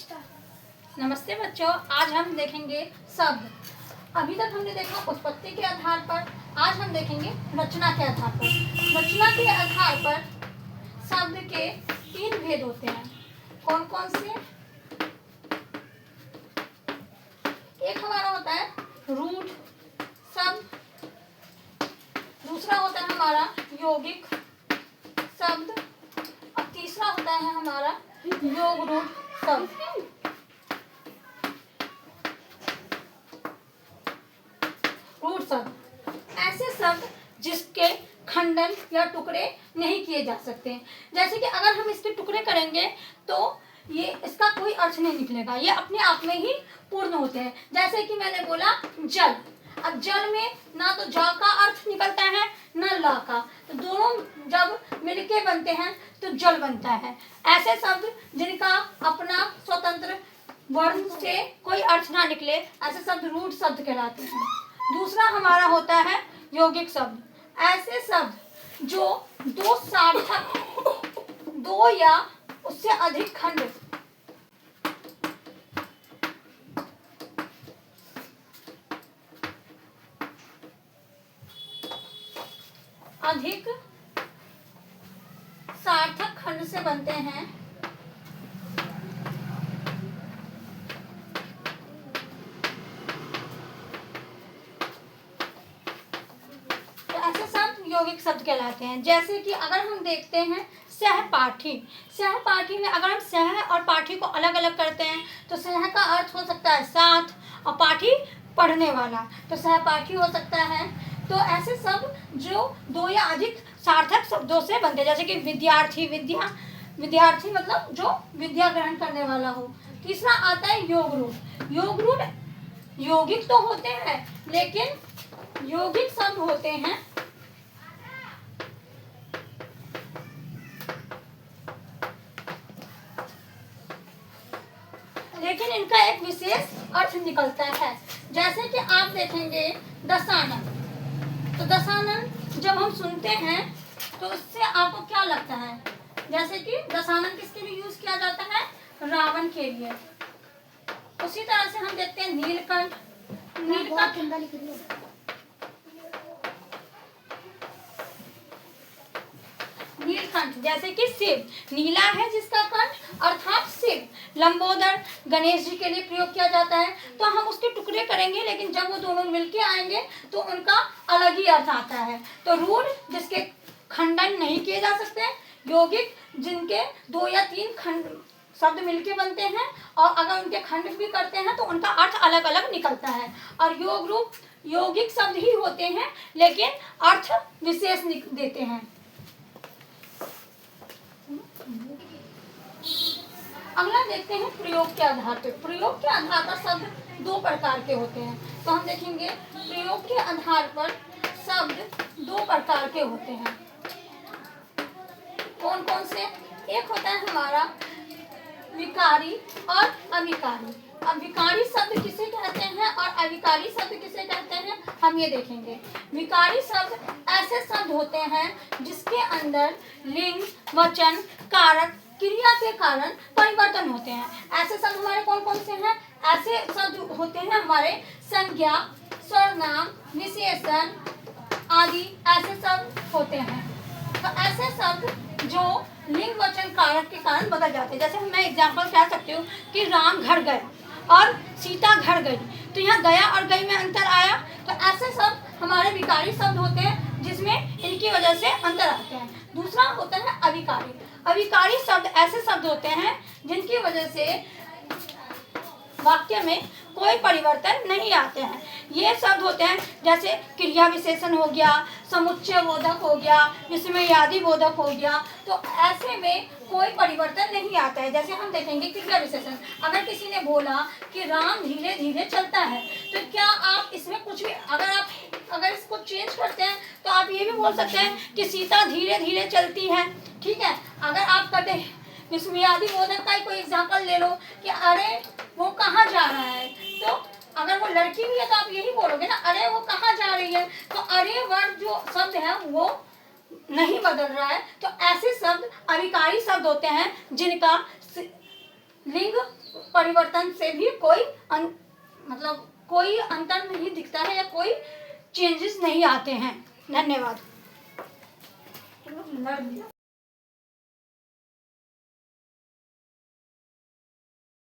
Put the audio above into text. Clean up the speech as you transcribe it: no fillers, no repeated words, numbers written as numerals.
नमस्ते बच्चों, आज हम देखेंगे शब्द। अभी तक हमने देखा उत्पत्ति के आधार पर, आज हम देखेंगे रचना के आधार पर। रचना के आधार पर शब्द के 3 भेद होते हैं। कौन कौन से? एक हमारा होता है रूढ़ शब्द, दूसरा होता है हमारा यौगिक शब्द और तीसरा होता है हमारा योग रूढ़ शब्द। रूढ़ शब्द ऐसे शब्द जिसके खंडन या टुकड़े नहीं किए जा सकते। जैसे कि अगर हम इसके टुकड़े करेंगे तो ये इसका कोई अर्थ नहीं निकलेगा, ये अपने आप में ही पूर्ण होते हैं। जैसे कि मैंने बोला जल, अब जल में ना तो ज का अर्थ निकलता है ना ल का, तो दोनों जब मिलके बनते हैं तो जल बनता है। ऐसे शब्द जिनका अपना स्वतंत्र वर्ण से कोई अर्थ ना निकले, ऐसे शब्द रूढ़ शब्द कहलाते हैं। दूसरा हमारा होता है यौगिक शब्द, ऐसे शब्द जो दो सार्थक, 2 या उससे अधिक खंड अधिक सार्थक खंड से बनते हैं। यौगिक शब्द कहलाते हैं। जैसे कि अगर हम देखते हैं सहपाठी, सहपाठी में अगर हम सह और पाठी को अलग अलग करते हैं तो सह का अर्थ हो सकता है साथ और पाठी पढ़ने वाला, तो सहपाठी हो सकता है। तो ऐसे शब्द जो 2 या अधिक सार्थक शब्दों से बनते हैं, जैसे कि विद्यार्थी, विद्यार्थी मतलब जो विद्या ग्रहण करने वाला हो। तीसरा आता है योग रूढ़। योग रूढ़ यौगिक तो होते हैं लेकिन यौगिक शब्द होते हैं लेकिन इनका एक विशेष अर्थ निकलता है। जैसे कि आप देखेंगे दशानन, तो दशानन जब हम सुनते हैं तो उससे आपको क्या लगता है? जैसे कि दशानन किसके लिए यूज किया जाता है? रावण के लिए। उसी तरह से हम देखते हैं नीलकंठ, नीलकंठ जैसे कि शिव, नीला है जिसका कंठ अर्थात शिव। लंबोदर गणेश जी के लिए प्रयोग किया जाता है। तो हम उसके टुकड़े करेंगे लेकिन जब वो दोनों मिलके आएंगे तो उनका अलग ही अर्थ आता है। तो रूढ़ जिसके खंडन नहीं किए जा सकते, यौगिक जिनके 2 या 3 खंड शब्द मिलके बनते हैं और अगर उनके खंड भी करते हैं तो उनका अर्थ अलग अलग निकलता है। और योग रूप यौगिक शब्द ही होते हैं लेकिन अर्थ विशेष देते हैं। अगला देखते हैं प्रयोग के आधार पर। प्रयोग के आधार पर शब्द 2 प्रकार के होते हैं। तो हम देखेंगे प्रयोग के आधार पर शब्द 2 प्रकार के होते हैं। कौन कौन से? एक होता है हमारा विकारी और अविकारी। अब विकारी शब्द किसे कहते हैं और अविकारी शब्द किसे कहते हैं हम ये देखेंगे। विकारी शब्द ऐसे शब्द होते हैं जिसके अंदर लिंग, वचन, कारक, क्रिया के कारण परिवर्तन होते हैं। ऐसे शब्द हमारे कौन कौन से हैं? ऐसे शब्द होते हैं हमारे संज्ञा, सर्वनाम, विशेषण आदि ऐसे शब्द होते हैं। तो ऐसे शब्द जो लिंग, वचन, कारक के कारण बदल जाते हैं। जैसे मैं एग्जाम्पल कह सकती हूँ कि राम घर गया और सीता घर गई, तो यहाँ गया और गई में अंतर आया। तो ऐसे शब्द हमारे विकारी शब्द होते हैं जिसमें इनकी वजह से अंतर आते हैं। दूसरा होता है अविकारी। अविकारी शब्द ऐसे शब्द होते हैं जिनकी वजह से वाक्य में कोई परिवर्तन नहीं आते हैं। ये शब्द होते हैं जैसे क्रिया विशेषण हो गया, समुच्चय बोधक हो गया, विस्मयादि बोधक हो गया। तो ऐसे में कोई परिवर्तन नहीं आता है। जैसे हम देखेंगे क्रिया विशेषण, अगर किसी ने बोला कि राम धीरे धीरे चलता है, तो क्या आप इसमें कुछ भी अगर इसको चेंज करते हैं तो आप ये भी बोल सकते हैं कि सीता धीरे धीरे चलती है। ठीक है, अगर आप कहते हैं विस्मयादि बोधक का कोई एग्जाम्पल ले लो कि अरे वो कहाँ जा रहा है, तो अगर वो लड़की भी है तो आप यही बोलोगे ना, अरे वो कहाँ जा रही है। तो अरे वर्ड जो शब्द है वो नहीं बदल रहा है। तो ऐसे शब्द अविकारी शब्द होते हैं जिनका लिंग परिवर्तन से भी कोई मतलब कोई अंतर नहीं दिखता है या कोई चेंजेस नहीं आते हैं। धन्यवाद।